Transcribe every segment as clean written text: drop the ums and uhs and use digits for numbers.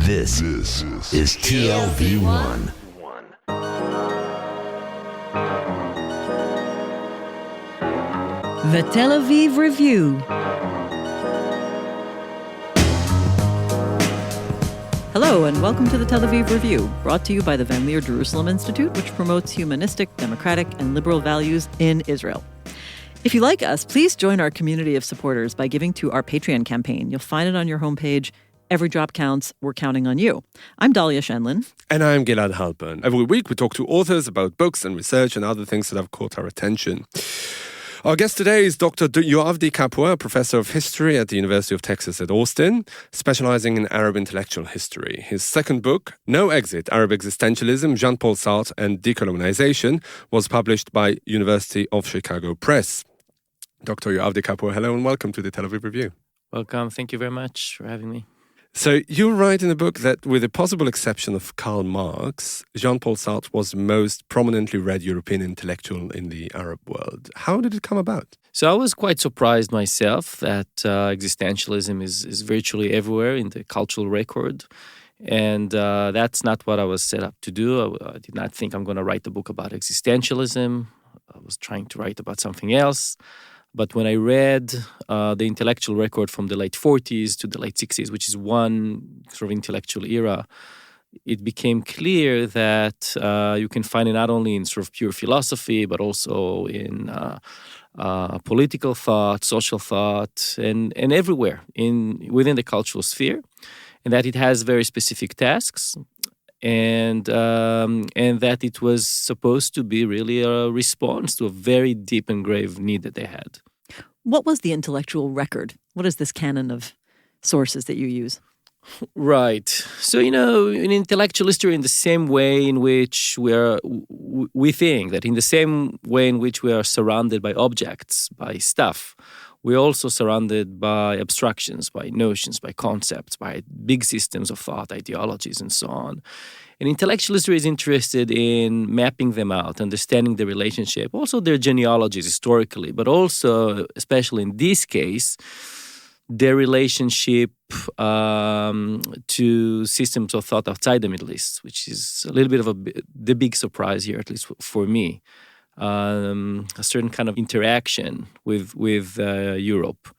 This is TLV1. The Tel Aviv Review. Hello and welcome to the Tel Aviv Review, brought to you by the Van Leer Jerusalem Institute, which promotes humanistic, democratic, and liberal values in Israel. If you like us, please join our community of supporters by giving to our Patreon campaign. You'll find it on your homepage. Every drop counts. We're counting on you. I'm Dahlia Shenlin. And I'm Gilad Halpern. Every week we talk to authors about books and research and other things that have caught our attention. Our guest today is Dr. Yoav Di Capua, professor of history at the University of Texas at Austin, specializing in Arab intellectual history. His second book, No Exit, Arab Existentialism, Paul Sartre and Decolonization, was published by University of Chicago Press. Dr. Yoav Di Capua, hello and welcome to the Tel Aviv Review. Welcome. Thank you very much for having me. So you write in the book that with the possible exception of Karl Marx, Jean-Paul Sartre was the most prominently read European intellectual in the Arab world. How did it come about? So I was quite surprised myself that existentialism is virtually everywhere in the cultural record. And that's not what I was set up to do. I did not think I'm going to write a book about existentialism. I was trying to write about something else. But when I read the intellectual record from the late 40s to the late 60s, which is one sort of intellectual era, it became clear that you can find it not only in sort of pure philosophy, but also in political thought, social thought, and everywhere within the cultural sphere, and that it has very specific tasks. And that it was supposed to be really a response to a very deep and grave need that they had. What was the intellectual record? What is this canon of sources that you use? Right. So, in intellectual history, in the same way in which we think that in the same way in which we are surrounded by objects, by stuff, we're also surrounded by abstractions, by notions, by concepts, by big systems of thought, ideologies, and so on. And intellectual history is interested in mapping them out, understanding the relationship, also their genealogies historically, but also, especially in this case, their relationship to systems of thought outside the Middle East, which is a little bit of the big surprise here, at least for me. A certain kind of interaction with Europe.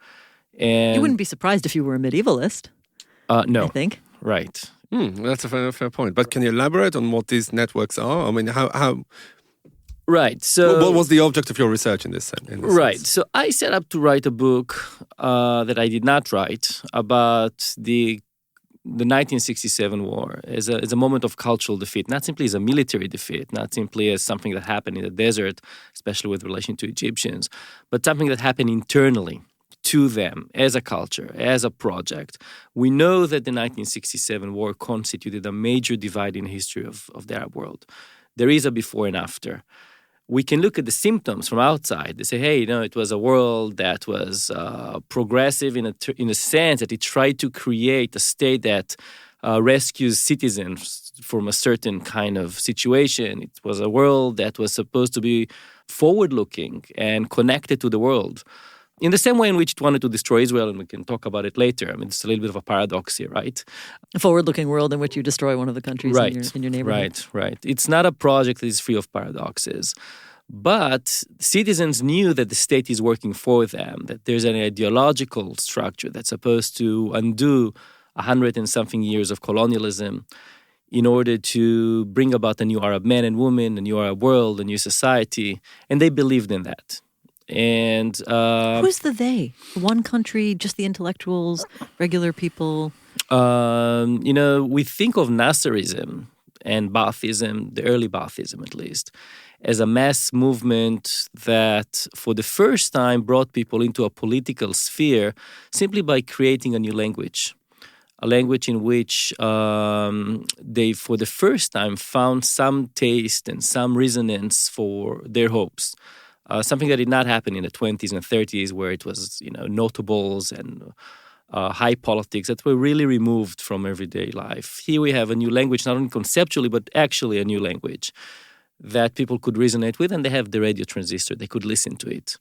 And you wouldn't be surprised if you were a medievalist. No. I think. Right. That's a fair point. But can you elaborate on what these networks are? I mean, how? Right. So, what was the object of your research in this right. sense? So I set up to write a book that I did not write about the 1967 war as a moment of cultural defeat, not simply as a military defeat, not simply as something that happened in the desert, especially with relation to Egyptians, but something that happened internally to them as a culture, as a project. We know that the 1967 war constituted a major divide in the history of the Arab world. There is a before and after. We can look at the symptoms from outside. They say, hey, it was a world that was progressive in a sense that it tried to create a state that rescues citizens from a certain kind of situation. It was a world that was supposed to be forward-looking and connected to the world. In the same way in which it wanted to destroy Israel, and we can talk about it later. I mean, it's a little bit of a paradox here, right? A forward-looking world in which you destroy one of the countries in your neighborhood. Right. It's not a project that is free of paradoxes. But citizens knew that the state is working for them, that there's an ideological structure that's supposed to undo 100 and something years of colonialism in order to bring about a new Arab man and woman, a new Arab world, a new society. And they believed in that. And who's the they? One country, just the intellectuals, regular people? We think of Nasserism and Baathism, the early Baathism at least, as a mass movement that for the first time brought people into a political sphere simply by creating a new language. A language in which they, for the first time, found some taste and some resonance for their hopes. Something that did not happen in the 20s and 30s, where it was, notables and high politics that were really removed from everyday life. Here we have a new language, not only conceptually, but actually a new language that people could resonate with, and they have the radio transistor. They could listen to it.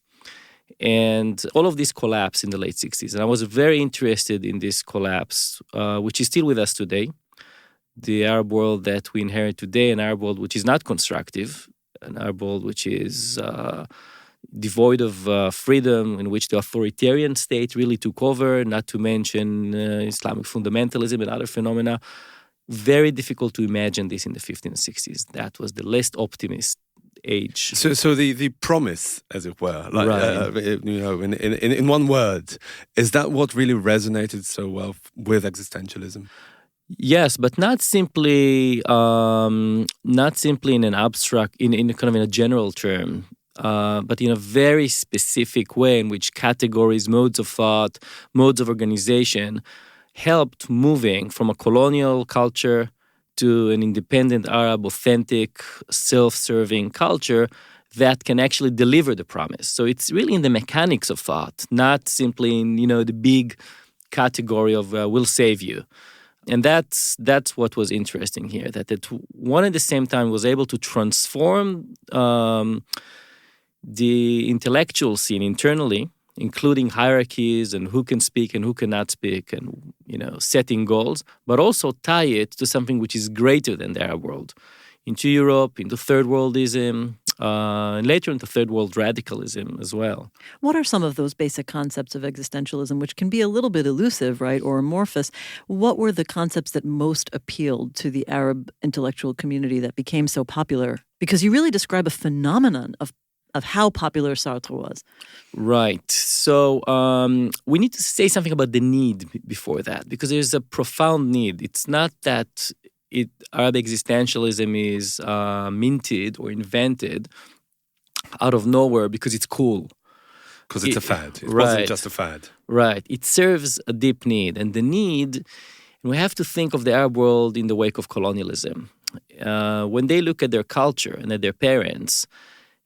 And all of this collapsed in the late 60s. And I was very interested in this collapse, which is still with us today. the Arab world that we inherit today, an Arab world which is not constructive, an Arab world which is devoid of freedom, in which the authoritarian state really took over, not to mention Islamic fundamentalism and other phenomena. Very difficult to imagine this in the 50s and 60s. That was the least optimist age. So the promise, as it were, like Right. in one word, is that what really resonated so well with existentialism? Yes, but not simply in an abstract, in kind of in a general term, but in a very specific way in which categories, modes of thought, modes of organization helped moving from a colonial culture to an independent Arab, authentic, self-serving culture that can actually deliver the promise. So it's really in the mechanics of thought, not simply in the big category of "will save you." And that's what was interesting here, that it one at the same time was able to transform the intellectual scene internally, including hierarchies and who can speak and who cannot speak, and setting goals, but also tie it to something which is greater than the Arab world, into Europe, into third worldism, and later into third world radicalism as well. What are some of those basic concepts of existentialism, which can be a little bit elusive, right, or amorphous? What were the concepts that most appealed to the Arab intellectual community that became so popular? Because you really describe a phenomenon of how popular Sartre was. Right. So we need to say something about the need before that, because there's a profound need. It's not that Arab existentialism is minted or invented out of nowhere because it's cool. Because it's a fad. It right. wasn't just a fad. Right. It serves a deep need. And the need, and we have to think of the Arab world in the wake of colonialism. When they look at their culture and at their parents,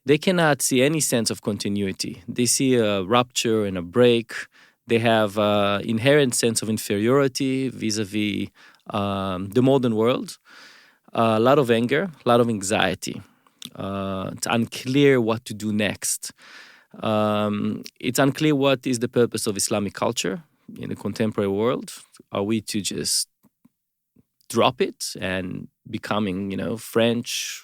they cannot see any sense of continuity. They see a rupture and a break. They have an inherent sense of inferiority vis-a-vis the modern world. A lot of anger, a lot of anxiety. It's unclear what to do next. It's unclear what is the purpose of Islamic culture in the contemporary world. Are we to just drop it and becoming, French,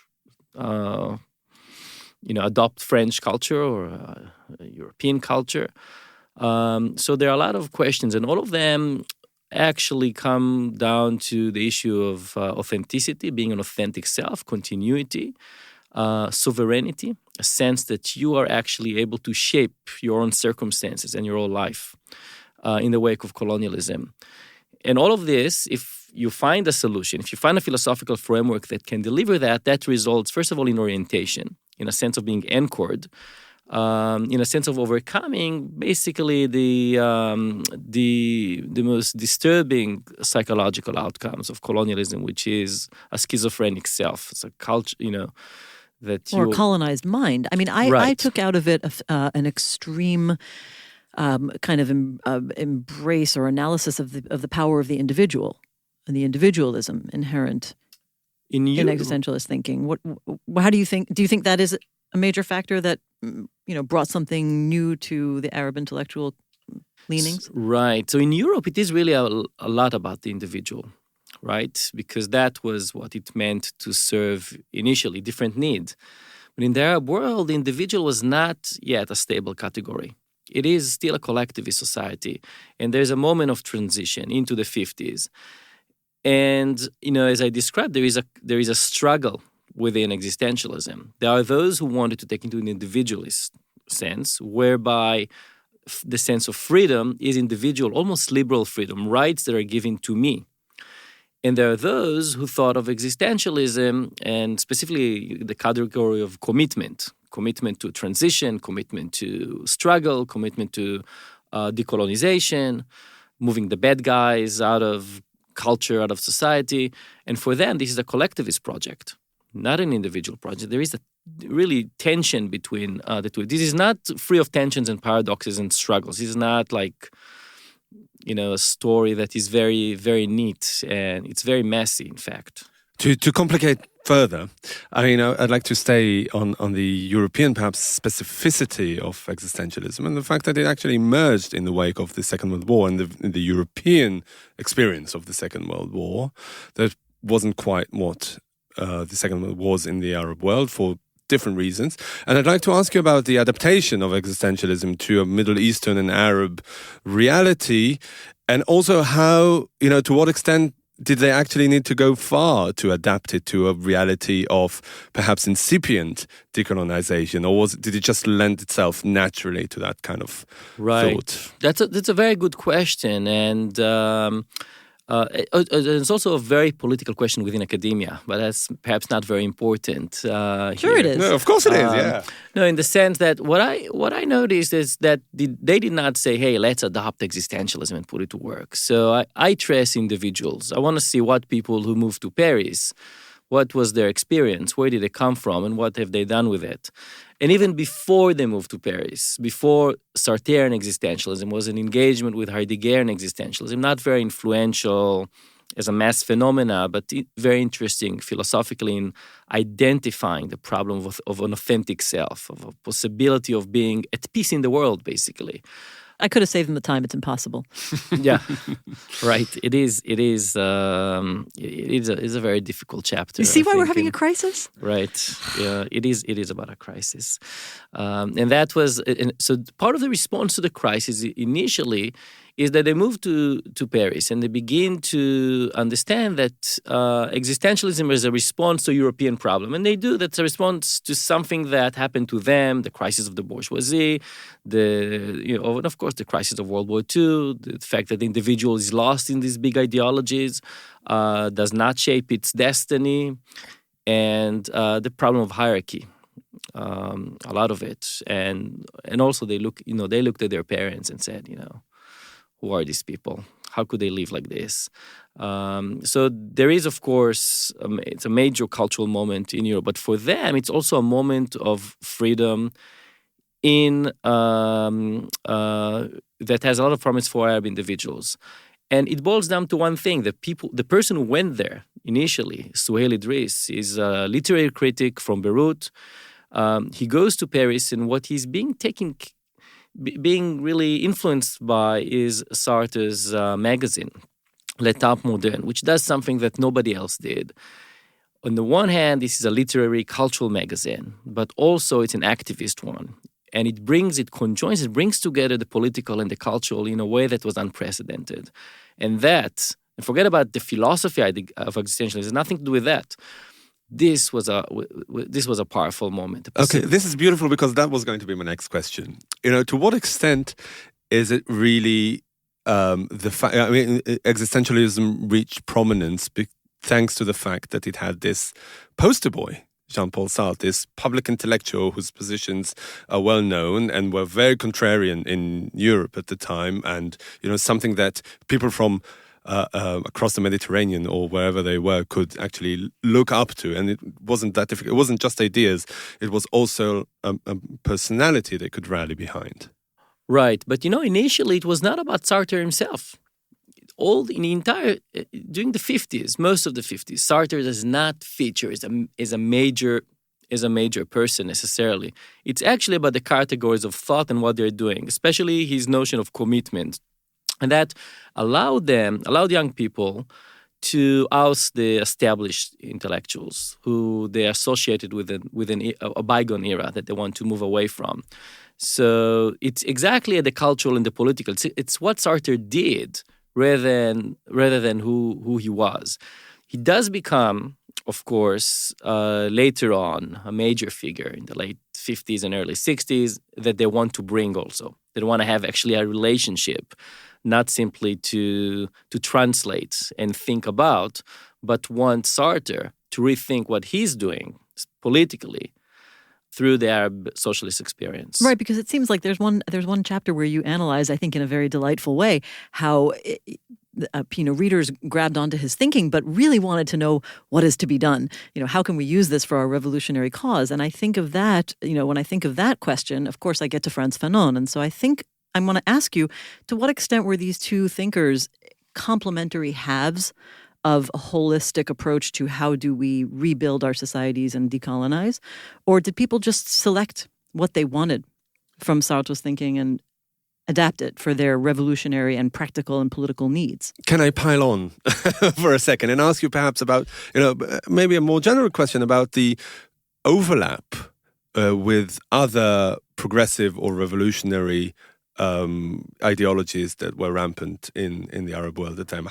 adopt French culture or European culture? So there are a lot of questions, and all of them actually come down to the issue of authenticity, being an authentic self, continuity, sovereignty, a sense that you are actually able to shape your own circumstances and your own life in the wake of colonialism. And all of this, if you find a solution, if you find a philosophical framework that can deliver that results, first of all, in orientation, in a sense of being anchored, in a sense of overcoming basically the most disturbing psychological outcomes of colonialism, which is a schizophrenic self. It's a culture, or colonized mind. I mean, I took out of it an extreme kind of embrace or analysis of the power of the individual and the individualism inherent in existentialist thinking. How do you think? Do you think that is a major factor that brought something new to the Arab intellectual leanings? Right. So in Europe, it is really a lot about the individual, right? Because that was what it meant to serve initially, different needs. But in the Arab world, the individual was not yet a stable category. It is still a collectivist society. And there's a moment of transition into the 50s. And, as I described, there is a struggle within existentialism. There are those who wanted to take into an individualist sense, whereby the sense of freedom is individual, almost liberal freedom, rights that are given to me. And there are those who thought of existentialism and specifically the category of commitment to transition, commitment to struggle, commitment to decolonization, moving the bad guys out of culture, out of society. And for them, this is a collectivist project, not an individual project. There is a really tension between the two. This is not free of tensions and paradoxes and struggles. This is not like, a story that is very, very neat, and it's very messy, in fact. To complicate further, I'd like to stay on the European, perhaps, specificity of existentialism and the fact that it actually emerged in the wake of the Second World War and the European experience of the Second World War, that wasn't quite what the Second World War was in the Arab world for different reasons. And I'd like to ask you about the adaptation of existentialism to a Middle Eastern and Arab reality, and also how, to what extent did they actually need to go far to adapt it to a reality of perhaps incipient decolonization, or did it just lend itself naturally to that kind of thought? That's a very good question, and it's also a very political question within academia, but that's perhaps not very important. Sure, it is. No, of course it is. Yeah. No, in the sense that what I noticed is that they did not say, "Hey, let's adopt existentialism and put it to work." So I trace individuals. I want to see what people who moved to Paris, what was their experience, where did they come from, and what have they done with it. And even before they moved to Paris, before Sartre and existentialism was an engagement with Heideggerian existentialism, not very influential as a mass phenomena, but very interesting philosophically in identifying the problem of an authentic self, of a possibility of being at peace in the world, basically. I could have saved them the time. It's impossible. Yeah, right. It is a very difficult chapter. You see why we're having a crisis? Right. Yeah, it is about a crisis, and that was so part of the response to the crisis initially is that they moved to Paris and they begin to understand that existentialism is a response to a European problem. And they do. That's a response to something that happened to them, the crisis of the bourgeoisie, and of course, the crisis of World War II, the fact that the individual is lost in these big ideologies, does not shape its destiny, and the problem of hierarchy. A lot of it. And also they looked at their parents and said, who are these people? How could they live like this? So there is, of course, it's a major cultural moment in Europe. But for them, it's also a moment of freedom that has a lot of promise for Arab individuals. And it boils down to one thing. The person who went there initially, Suhail Idris, is a literary critic from Beirut. He goes to Paris, and what he's being really influenced by is Sartre's magazine, L'Étape Moderne, which does something that nobody else did. On the one hand, this is a literary, cultural magazine, but also it's an activist one. And it brings together the political and the cultural in a way that was unprecedented. And forget about the philosophy of existentialism, it has nothing to do with that. This was a powerful moment. Okay, this is beautiful because that was going to be my next question. To what extent is it really the fact? I mean, existentialism reached prominence thanks to the fact that it had this poster boy, Jean-Paul Sartre, this public intellectual whose positions are well known and were very contrarian in Europe at the time, and something that people from across the Mediterranean or wherever they were could actually look up to. And it wasn't that difficult. It wasn't just ideas. It was also a personality they could rally behind. Right. But, initially it was not about Sartre himself. During the 50s, most of the 50s, Sartre does not feature as a major person necessarily. It's actually about the categories of thought and what they're doing, especially his notion of commitment. And that allowed young people to oust the established intellectuals who they associated with a bygone era that they want to move away from. So it's exactly at the cultural and the political. It's what Sartre did rather than who he was. He does become, of course, later on a major figure in the late 50s and early 60s that they want to bring also. They want to have actually a relationship, not simply to translate and think about, but want Sartre to rethink what he's doing politically through the Arab socialist experience. Right, because it seems like there's one chapter where you analyze, I think in a very delightful way, how readers grabbed onto his thinking, but really wanted to know what is to be done. How can we use this for our revolutionary cause? And I think of that, when I think of that question, of course I get to Frantz Fanon. And so I think I want to ask you, to what extent were these two thinkers complementary halves of a holistic approach to how do we rebuild our societies and decolonize? Or did people just select what they wanted from Sartre's thinking and adapt it for their revolutionary and practical and political needs. Can I pile on for a second and ask you perhaps about, maybe a more general question about the overlap with other progressive or revolutionary ideologies that were rampant in the Arab world at the time?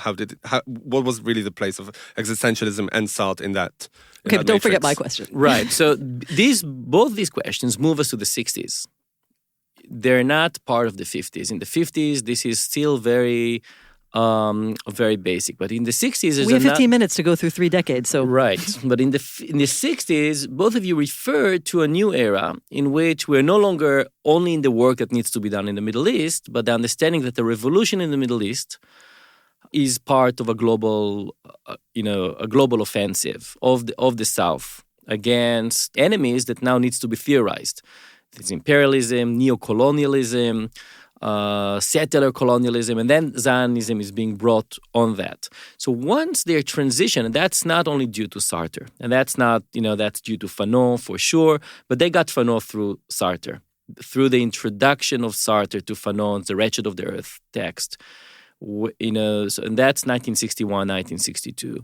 What was really the place of existentialism and Sartre in that? Okay, but don't forget my question. Right. So both these questions move us to the 60s. They're not part of the 50s. In the 50s, this is still very basic. But in the 60s, we have 15 minutes to go through 3 decades. So right. But in the 60s, both of you refer to a new era in which we're no longer only in the work that needs to be done in the Middle East, but the understanding that the revolution in the Middle East is part of a global offensive of the South against enemies that now needs to be theorized. It's imperialism, neocolonialism, settler colonialism, and then Zionism is being brought on that. So once their transition, and that's not only due to Sartre, and that's not, that's due to Fanon for sure, but they got Fanon through Sartre, through the introduction of Sartre to Fanon's The Wretched of the Earth text. And that's 1961, 1962.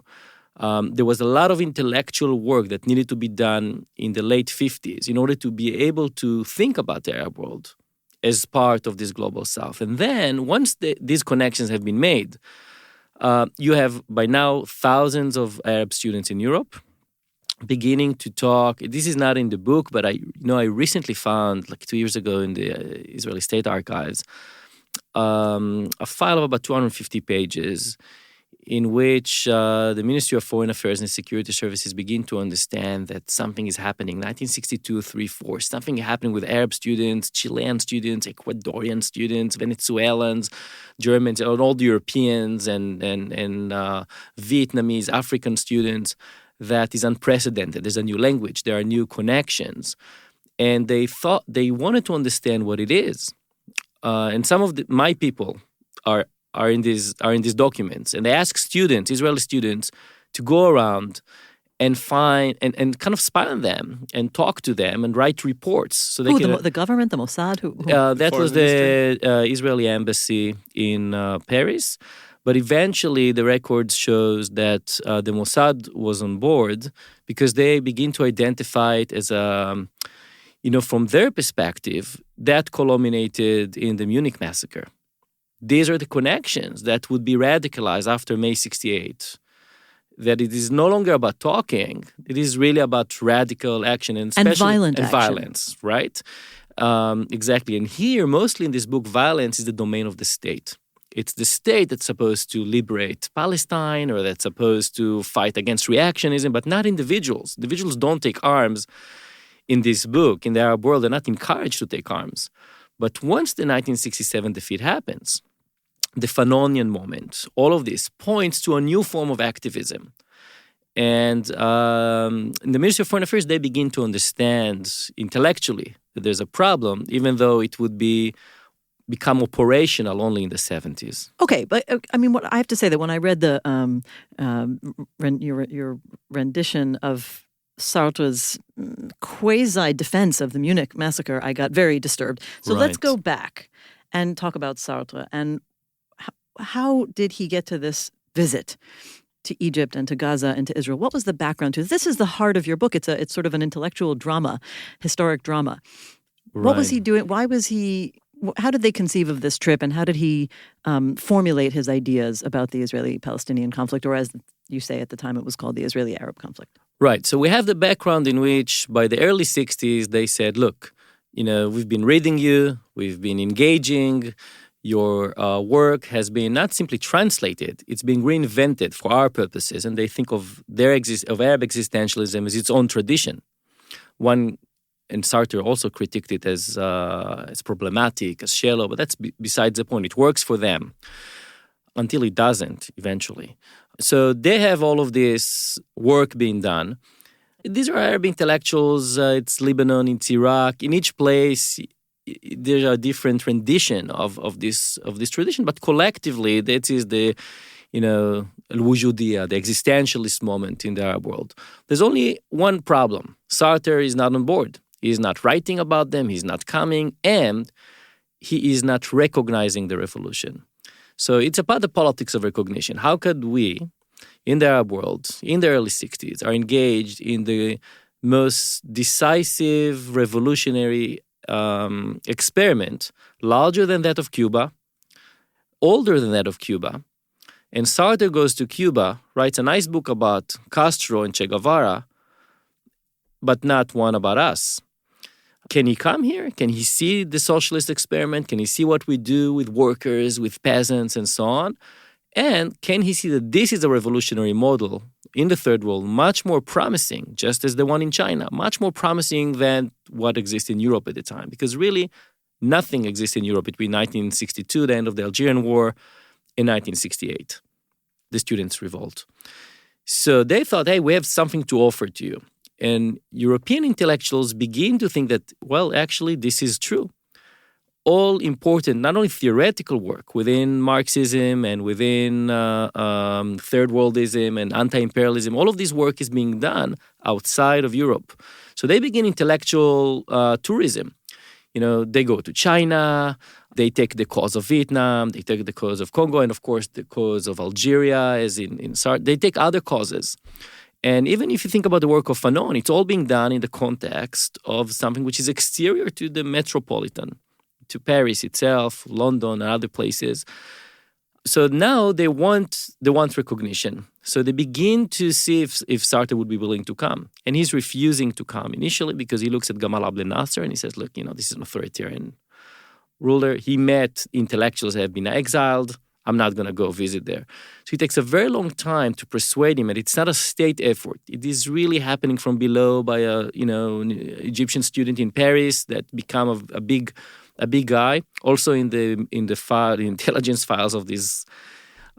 There was a lot of intellectual work that needed to be done in the late 50s in order to be able to think about the Arab world as part of this global South. And then once these connections have been made, you have by now thousands of Arab students in Europe beginning to talk. This is not in the book, but I recently found, like 2 years ago in the Israeli State Archives, a file of about 250 pages in which the Ministry of Foreign Affairs and Security Services begin to understand that something is happening. 1962, 3-4, something happening with Arab students, Chilean students, Ecuadorian students, Venezuelans, Germans, all the Europeans and Vietnamese, African students. That is unprecedented. There's a new language. There are new connections. And they wanted to understand what it is. And some of my people are in these documents, and they ask students, Israeli students, to go around and find and kind of spy on them and talk to them and write reports. So they the government, the Mossad, who? That was the Israeli embassy in Paris. But eventually, the records shows that the Mossad was on board because they begin to identify it as from their perspective, that culminated in the Munich massacre. These are the connections that would be radicalized after May 68. That it is no longer about talking; it is really about radical action and violent action. Violence, right? Exactly. And here, mostly in this book, violence is the domain of the state. It's the state that's supposed to liberate Palestine or that's supposed to fight against reactionism, but not individuals. Individuals don't take arms in this book. In the Arab world, they're not encouraged to take arms. But once the 1967 defeat happens, the Fanonian moment, all of this points to a new form of activism. And in the Ministry of Foreign Affairs, they begin to understand intellectually that there's a problem, even though it would become operational only in the 70s. Okay, but what I have to say that when I read your rendition of Sartre's quasi-defense of the Munich massacre, I got very disturbed. So let's go back and talk about Sartre. And how did he get to this visit to Egypt and to Gaza and to Israel? What was the background to this? This is the heart of your book. It's sort of an intellectual drama, historic drama. Right. What was he doing? How did they conceive of this trip, and how did he formulate his ideas about the Israeli-Palestinian conflict, or as you say at the time it was called the Israeli-Arab conflict? Right. So we have the background in which by the early 60s they said, look, we've been reading you, we've been engaging, your work has been not simply translated, it's being reinvented for our purposes, and they think of Arab existentialism as its own tradition. And Sartre also critiqued it as problematic, as shallow, but that's besides the point. It works for them until it doesn't eventually. So they have all of this work being done. These are Arab intellectuals. It's Lebanon, it's Iraq. In each place, there's a different rendition of this tradition, but collectively, that is the al-Wujudiyya, the existentialist moment in the Arab world. There's only one problem. Sartre is not on board. He's not writing about them. He's not coming. And he is not recognizing the revolution. So it's about the politics of recognition. How could we, in the Arab world, in the early 60s, are engaged in the most decisive revolutionary experiment, larger than that of Cuba, older than that of Cuba. And Sartre goes to Cuba, writes a nice book about Castro and Che Guevara, but not one about us. Can he come here? Can he see the socialist experiment? Can he see what we do with workers, with peasants, and so on? And can he see that this is a revolutionary model in the third world, much more promising, just as the one in China, much more promising than what exists in Europe at the time? Because really, nothing exists in Europe between 1962, the end of the Algerian War, and 1968, the students' revolt. So they thought, hey, we have something to offer to you. And European intellectuals begin to think that, well, actually, this is true. All important, not only theoretical work within Marxism and within third worldism and anti-imperialism, all of this work is being done outside of Europe. So they begin intellectual tourism. You know, they go to China, they take the cause of Vietnam, they take the cause of Congo, and of course the cause of Algeria, as in Sartre. They take other causes. And even if you think about the work of Fanon, it's all being done in the context of something which is exterior to the metropolitan, to Paris itself, London, and other places. So now they want recognition. So they begin to see if Sartre would be willing to come. And he's refusing to come initially because he looks at Gamal Abdel Nasser and he says, look, you know, this is an authoritarian ruler. He met intellectuals that have been exiled. I'm not going to go visit there. So it takes a very long time to persuade him, and it's not a state effort. It is really happening from below by an Egyptian student in Paris that become a big guy. Also in the intelligence files of this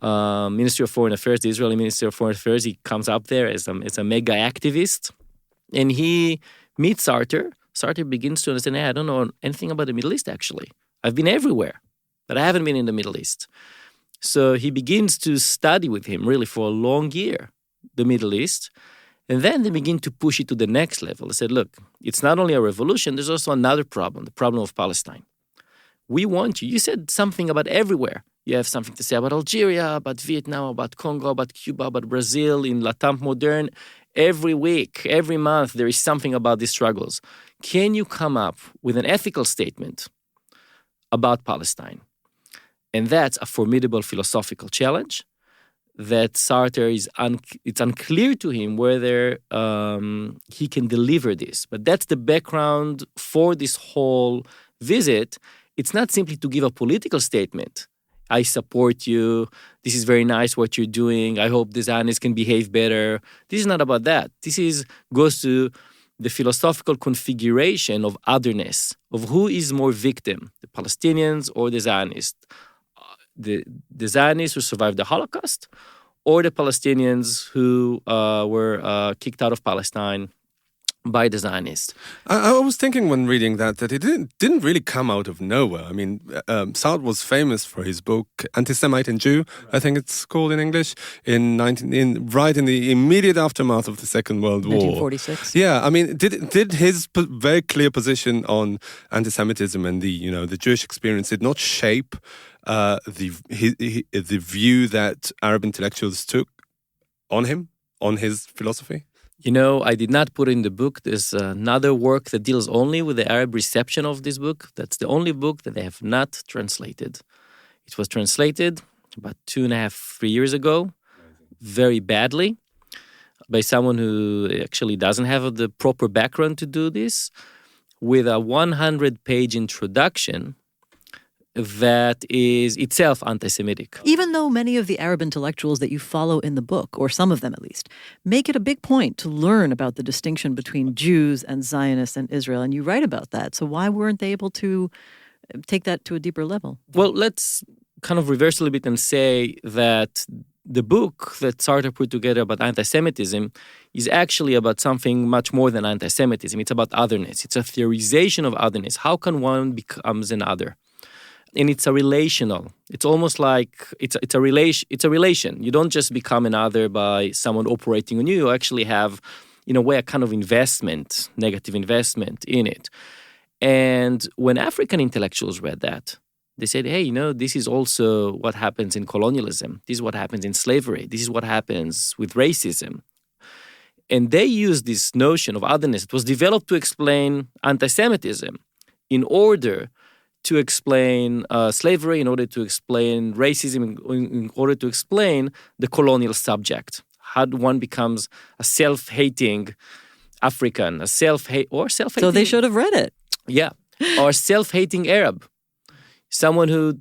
Ministry of Foreign Affairs, the Israeli Ministry of Foreign Affairs, he comes up there as a mega activist, and he meets Sartre. Sartre begins to understand, hey, I don't know anything about the Middle East, actually. I've been everywhere, but I haven't been in the Middle East. So he begins to study with him really for a long year, the Middle East. And then they begin to push it to the next level. They said, look, it's not only a revolution, there's also another problem, the problem of Palestine. We want you. You said something about everywhere. You have something to say about Algeria, about Vietnam, about Congo, about Cuba, about Brazil, in Latam Modern. Every week, every month, there is something about these struggles. Can you come up with an ethical statement about Palestine? And that's a formidable philosophical challenge that Sartre it's unclear to him whether he can deliver this. But that's the background for this whole visit. It's not simply to give a political statement. I support you. This is very nice what you're doing. I hope the Zionists can behave better. This is not about that. This goes to the philosophical configuration of otherness, of who is more victim, the Palestinians or the Zionists. The Zionists who survived the Holocaust, or the Palestinians who were kicked out of Palestine by the Zionists. I was thinking when reading that it didn't really come out of nowhere. I mean, Sartre was famous for his book Anti-Semite and Jew, I think it's called in English, right in the immediate aftermath of the Second World War. 1946. Yeah, I mean, did his very clear position on anti-Semitism and the Jewish experience did not shape the view that Arab intellectuals took on him, on his philosophy? You know, I did not put in the book. There's another work that deals only with the Arab reception of this book. That's the only book that they have not translated. It was translated about 2.5-3 years ago, very badly, by someone who actually doesn't have the proper background to do this, with a 100-page introduction that is itself anti-Semitic. Even though many of the Arab intellectuals that you follow in the book, or some of them at least, make it a big point to learn about the distinction between Jews and Zionists and Israel, and you write about that. So why weren't they able to take that to a deeper level? Well, let's kind of reverse a little bit and say that the book that Sartre put together about anti-Semitism is actually about something much more than anti-Semitism. It's about otherness. It's a theorization of otherness. How can one becomes an other? And it's a relational. It's almost like it's a relation. You don't just become another by someone operating on you. You actually have, in a way, a kind of investment, negative investment in it. And when African intellectuals read that, they said, hey, this is also what happens in colonialism. This is what happens in slavery. This is what happens with racism. And they used this notion of otherness. It was developed to explain anti-Semitism in order to explain slavery, in order to explain racism, in order to explain the colonial subject. How one becomes a self-hating African, a self-hating... So they should have read it. Yeah. Or self-hating Arab. Someone who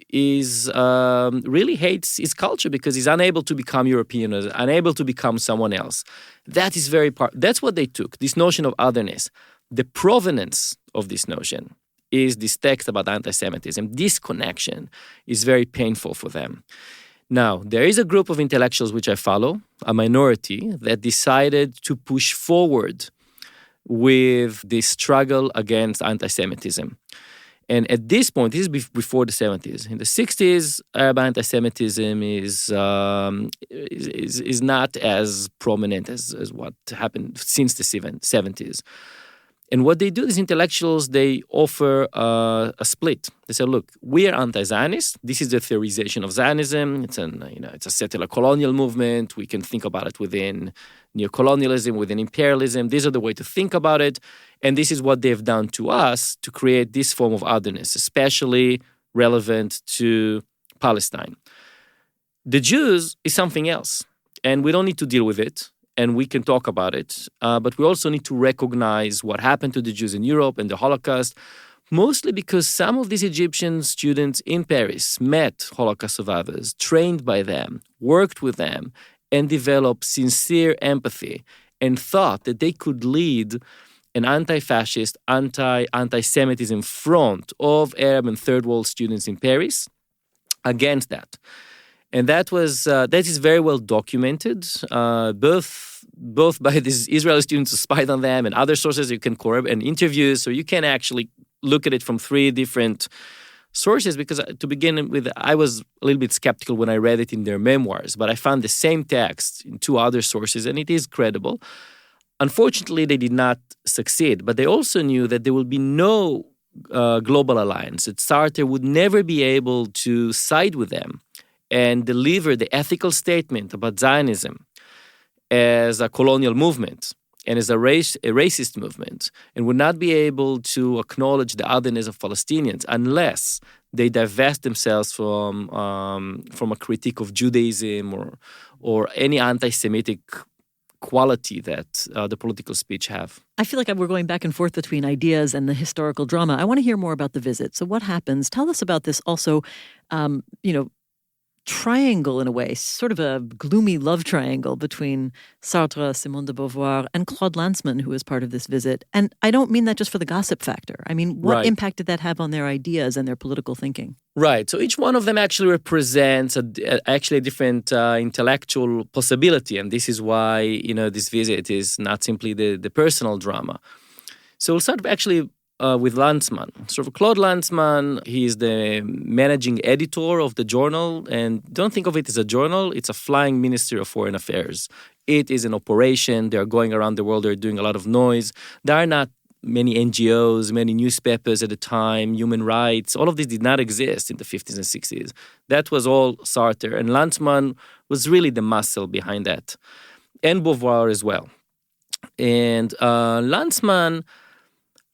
is really hates his culture because he's unable to become European, or unable to become someone else. That is that's what they took, this notion of otherness. The provenance of this notion is this text about anti-Semitism. This connection is very painful for them. Now, there is a group of intellectuals which I follow, a minority, that decided to push forward with the struggle against anti-Semitism. And at this point, this is before the 70s. In the 60s, Arab anti-Semitism is not as prominent as what happened since the 70s. And what they do, these intellectuals, they offer a split. They say, look, we are anti-Zionist. This is the theorization of Zionism. It's a settler colonial movement. We can think about it within neocolonialism, within imperialism. These are the way to think about it. And this is what they've done to us to create this form of otherness, especially relevant to Palestine. The Jews is something else, and we don't need to deal with it. And we can talk about it. But we also need to recognize what happened to the Jews in Europe and the Holocaust, mostly because some of these Egyptian students in Paris met Holocaust survivors, trained by them, worked with them, and developed sincere empathy and thought that they could lead an anti-fascist, anti-Semitism front of Arab and Third World students in Paris against that. And that is very well documented, both by these Israeli students who spied on them and other sources you can corroborate and interviews. So you can actually look at it from three different sources. Because to begin with, I was a little bit skeptical when I read it in their memoirs, but I found the same text in two other sources, and it is credible. Unfortunately, they did not succeed, but they also knew that there will be no global alliance, that Sartre would never be able to side with them and deliver the ethical statement about Zionism as a colonial movement and as a racist movement, and would not be able to acknowledge the otherness of Palestinians unless they divest themselves from a critique of Judaism or any anti-Semitic quality that the political speech have. I feel like we're going back and forth between ideas and the historical drama. I want to hear more about the visit. So what happens? Tell us about this also, triangle in a way, sort of a gloomy love triangle between Sartre, Simone de Beauvoir, and Claude Lanzmann, who is part of this visit. And I don't mean that just for the gossip factor. I mean, what impact did that have on their ideas and their political thinking? Right. So each one of them actually represents a different intellectual possibility. And this is why, this visit is not simply the personal drama. So we'll start actually with Lanzmann. So for Claude Lanzmann, he is the managing editor of the journal. And don't think of it as a journal. It's a flying Ministry of Foreign Affairs. It is an operation. They're going around the world. They're doing a lot of noise. There are not many NGOs, many newspapers at the time, human rights. All of this did not exist in the 50s and 60s. That was all Sartre. And Lanzmann was really the muscle behind that. And Beauvoir as well. And Lanzmann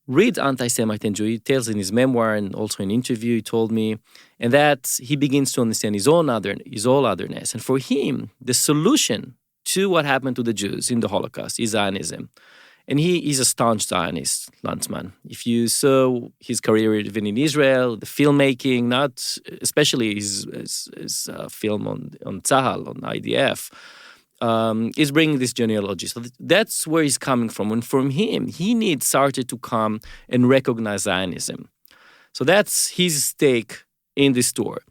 reads anti-Semite and Jew. He tells in his memoir and also in an interview, he told me, and that he begins to understand his own otherness. And for him, the solution to what happened to the Jews in the Holocaust is Zionism. And he is a staunch Zionist, Lanzmann. If you saw his career even in Israel, the filmmaking, not especially his film on Tzahal, on IDF, is bringing this genealogy. So that's where he's coming from. And from him, he needs Sartre to come and recognize Zionism. So that's his stake in this tour.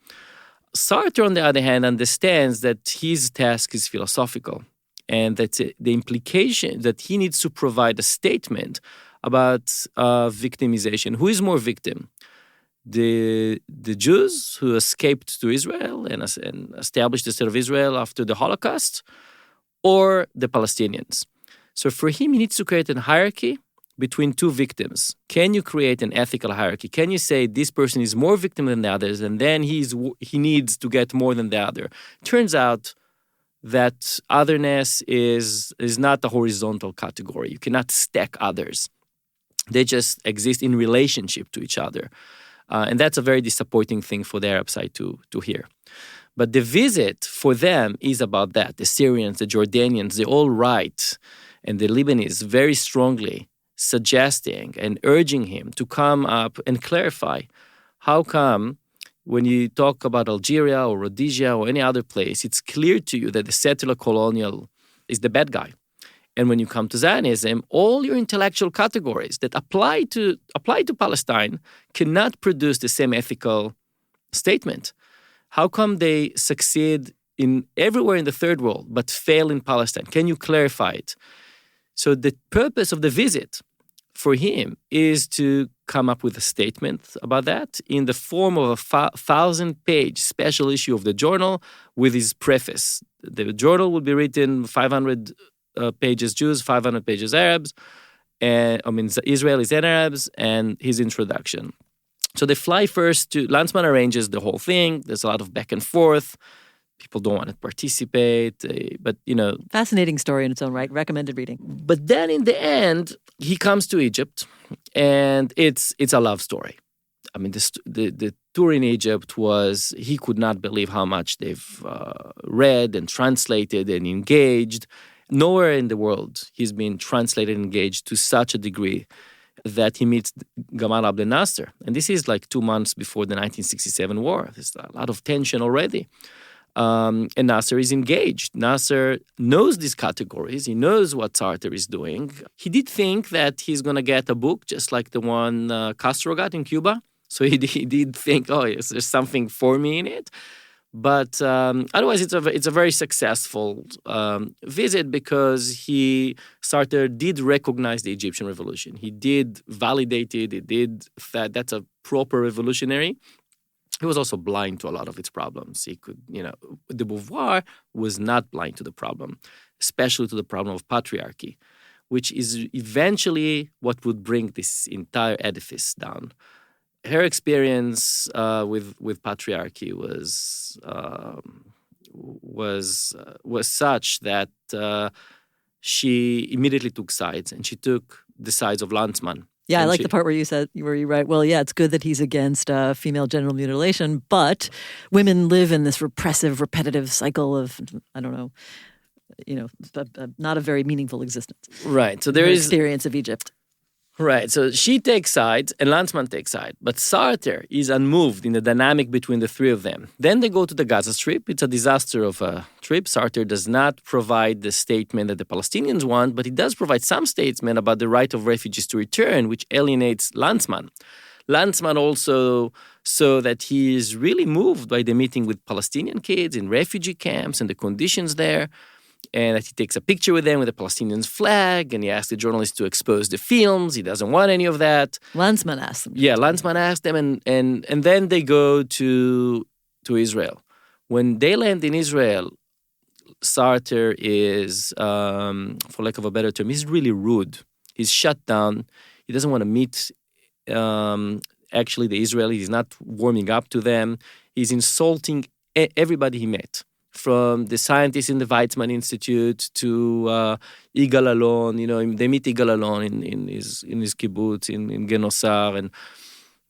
Sartre, on the other hand, understands that his task is philosophical and that the implication that he needs to provide a statement about victimization. Who is more victim? The Jews who escaped to Israel and established the state of Israel after the Holocaust, or the Palestinians? So for him, he needs to create a hierarchy between two victims. Can you create an ethical hierarchy? Can you say this person is more victim than the others, and then he needs to get more than the other? Turns out that otherness is not a horizontal category. You cannot stack others. They just exist in relationship to each other. And that's a very disappointing thing for the Arab side to hear. But the visit for them is about that. The Syrians, the Jordanians, they all write, and the Lebanese very strongly suggesting and urging him to come up and clarify how come when you talk about Algeria or Rhodesia or any other place, it's clear to you that the settler colonial is the bad guy. And when you come to Zionism, all your intellectual categories that apply to Palestine cannot produce the same ethical statement. How come they succeed in everywhere in the third world but fail in Palestine? Can you clarify it? So the purpose of the visit for him is to come up with a statement about that in the form of a 1,000-page special issue of the journal with his preface. The journal would be written 500 pages Jews, 500 pages Arabs, Israelis and Arabs, and his introduction. So they fly first to, Lanzmann arranges the whole thing. There's a lot of back and forth. People don't want to participate, but, Fascinating story in its own right. Recommended reading. But then in the end, he comes to Egypt, and it's a love story. I mean, the tour in Egypt was, he could not believe how much they've read and translated and engaged. Nowhere in the world he's been translated and engaged to such a degree that he meets Gamal Abdel Nasser. And this is like 2 months before the 1967 war. There's a lot of tension already. And Nasser is engaged. Nasser knows these categories. He knows what Sartre is doing. He did think that he's going to get a book just like the one Castro got in Cuba. So he did think, oh, yes, there's something for me in it. But otherwise, it's a very successful visit because Sartre did recognize the Egyptian revolution. He did validate it. He did that's a proper revolutionary. He was also blind to a lot of its problems. He could, de Beauvoir was not blind to the problem, especially to the problem of patriarchy, which is eventually what would bring this entire edifice down. Her experience with patriarchy was such that she immediately took sides, and she took the sides of Lanzmann. Yeah, I like the part where you write, well, yeah, it's good that he's against female genital mutilation, but women live in this repressive, repetitive cycle of, I don't know, not a very meaningful existence. Right. So there is experience of Egypt. Right. So she takes sides and Lanzmann takes sides. But Sartre is unmoved in the dynamic between the three of them. Then they go to the Gaza Strip. It's a disaster of a trip. Sartre does not provide the statement that the Palestinians want, but he does provide some statement about the right of refugees to return, which alienates Lanzmann. Lanzmann also saw that he is really moved by the meeting with Palestinian kids in refugee camps and the conditions there. And that he takes a picture with them with the Palestinian flag, and he asks the journalists to expose the films. He doesn't want any of that. Lanzmann asked them. Yeah, Lanzmann asked them, and then they go to Israel. When they land in Israel, Sartre is, for lack of a better term, he's really rude. He's shut down. He doesn't want to meet actually the Israelis. He's not warming up to them. He's insulting everybody he met. From the scientists in the Weizmann Institute to Yigal Allon, they meet Yigal Allon in his kibbutz in Genosar, and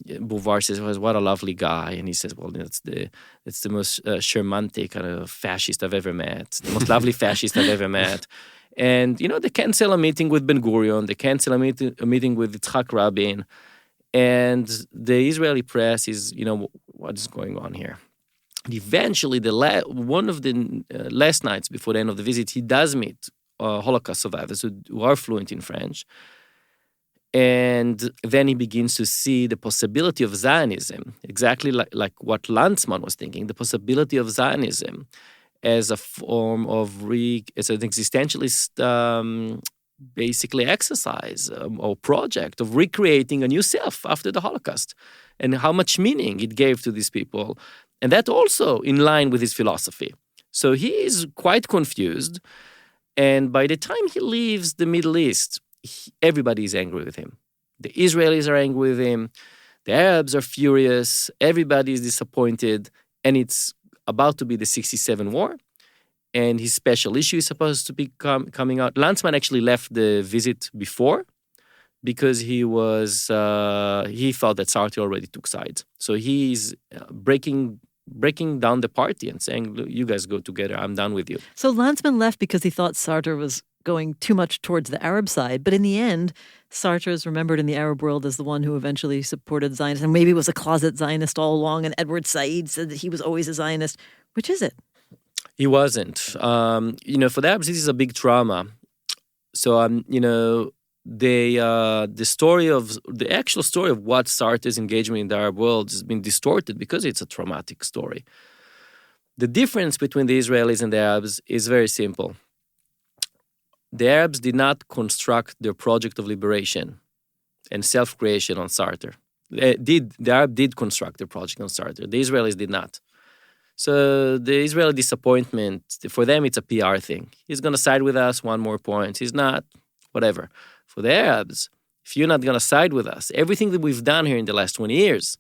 Beauvoir says, well, "What a lovely guy," and he says, "Well, it's the most charmante kind of fascist I've ever met, the most lovely fascist I've ever met." And they cancel a meeting with Ben Gurion, they cancel a meeting with Yitzhak Rabin, and the Israeli press is, what is going on here? Eventually, one of the last nights before the end of the visit, he does meet Holocaust survivors who are fluent in French. And then he begins to see the possibility of Zionism, exactly like what Lanzmann was thinking, the possibility of Zionism as a form of as an existentialist basically exercise or project of recreating a new self after the Holocaust, and how much meaning it gave to these people. And that also in line with his philosophy. So he is quite confused. And by the time he leaves the Middle East, everybody is angry with him. The Israelis are angry with him. The Arabs are furious. Everybody is disappointed. And it's about to be the 67 war. And his special issue is supposed to be coming out. Lanzmann actually left the visit before because he thought that Sartre already took sides. So he's breaking down the party and saying, "Look, you guys go together. I'm done with you." So Lanzmann left because he thought Sartre was going too much towards the Arab side. But in the end, Sartre is remembered in the Arab world as the one who eventually supported Zionists and maybe was a closet Zionist all along. And Edward Said said that he was always a Zionist. Which is it? He wasn't. For the Arabs, this is a big trauma. So, the actual story of what Sartre's engagement in the Arab world has been distorted because it's a traumatic story. The difference between the Israelis and the Arabs is very simple. The Arabs did not construct their project of liberation and self-creation on Sartre. The Arab did construct their project on Sartre. The Israelis did not. So the Israeli disappointment, for them, it's a PR thing. He's going to side with us, one more point. He's not, whatever. For the Arabs, if you're not going to side with us, everything that we've done here in the last 20 years,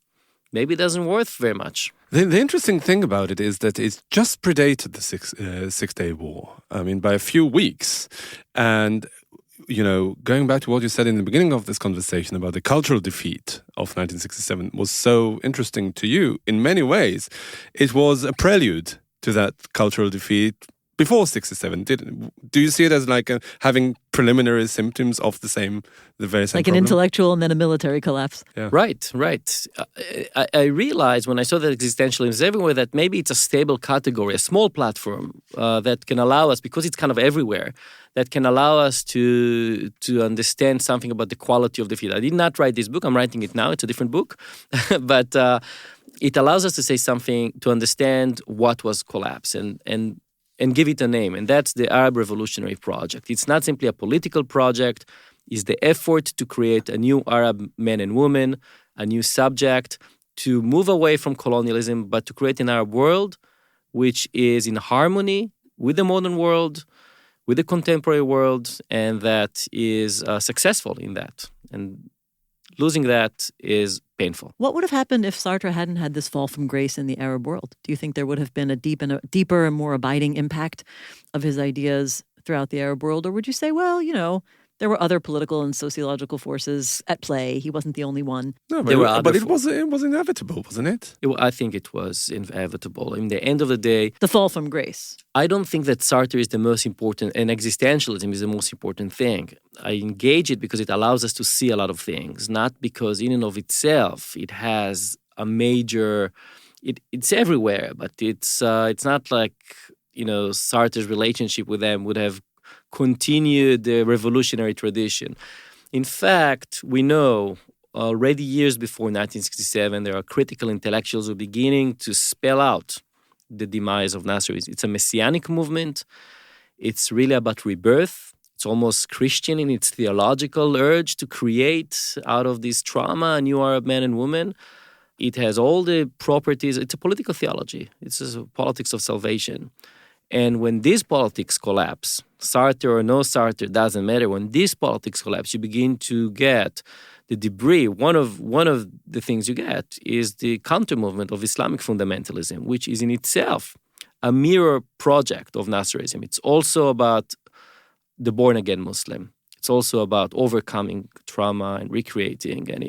maybe it doesn't worth very much. The interesting thing about it is that it's just predated the Six-Day War. I mean, by a few weeks. And, going back to what you said in the beginning of this conversation about the cultural defeat of 1967 was so interesting to you in many ways. It was a prelude to that cultural defeat before 67. Do you see it as like having preliminary symptoms of the very same like problem? an intellectual and then a military collapse? Yeah. Right. I realized when I saw that existentialism is everywhere that maybe it's a stable category, a small platform that can allow us, because it's kind of everywhere, that can allow us to understand something about the quality of the field. I did not write this book. I'm writing it now. It's a different book. But it allows us to say something, to understand what was collapse and give it a name. And that's the Arab Revolutionary Project. It's not simply a political project. It's the effort to create a new Arab man and woman, a new subject, to move away from colonialism, but to create an Arab world which is in harmony with the modern world, with the contemporary world, and that is successful in that. And losing that is painful. What would have happened if Sartre hadn't had this fall from grace in the Arab world? Do you think there would have been a deeper and more abiding impact of his ideas throughout the Arab world? Or would you say, well, there were other political and sociological forces at play. He wasn't the only one. No, but it was inevitable, wasn't it? I think it was inevitable. In the end of the day, the fall from grace. I don't think that Sartre is the most important, and existentialism is the most important thing. I engage it because it allows us to see a lot of things, not because in and of itself it has a major. It's everywhere, but it's not like Sartre's relationship with them would have continued the revolutionary tradition. In fact, we know already years before 1967, there are critical intellectuals who are beginning to spell out the demise of Nasserism. It's a messianic movement. It's really about rebirth. It's almost Christian in its theological urge to create out of this trauma a new Arab man and woman. It has all the properties. It's a political theology. It's a politics of salvation. And when these politics collapse, Sartre or no Sartre, doesn't matter. When these politics collapse, you begin to get the debris. One of the things you get is the counter-movement of Islamic fundamentalism, which is in itself a mirror project of Nasserism. It's also about the born-again Muslim. It's also about overcoming trauma and recreating, and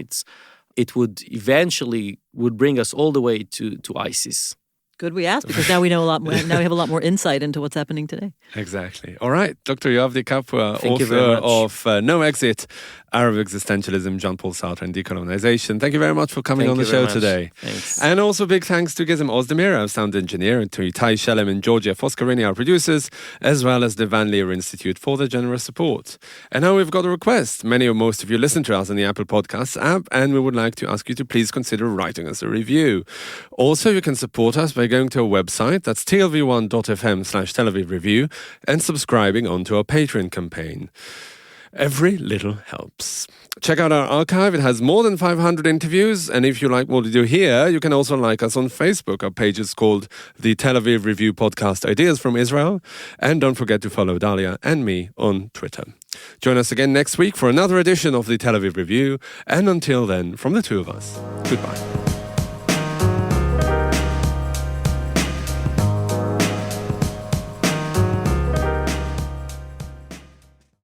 it would eventually bring us all the way to ISIS. Good we asked, because now we know a lot more. Now we have a lot more insight into what's happening today. Exactly. All right. Dr. Yoav Di Capua, Thank you author very much. of No Exit, Arab Existentialism, Paul Sartre and Decolonization. Thank you very much for coming on the show today. Thanks. And also big thanks to Gizem Ozdemir, our sound engineer, and to Itai Shelem and Georgia Foscarini, our producers, as well as the Van Leer Institute for their generous support. And now we've got a request. Many or most of you listen to us on the Apple Podcasts app, and we would like to ask you to please consider writing us a review. Also, you can support us by going to our website, that's tlv1.fm/Tel Aviv Review, and subscribing onto our Patreon campaign. Every little helps. Check out our archive. It has more than 500 interviews. And if you like what we do here, you can also like us on Facebook. Our page is called the Tel Aviv Review Podcast Ideas from Israel. And don't forget to follow Dalia and me on Twitter. Join us again next week for another edition of the Tel Aviv Review. And until then, from the two of us, goodbye.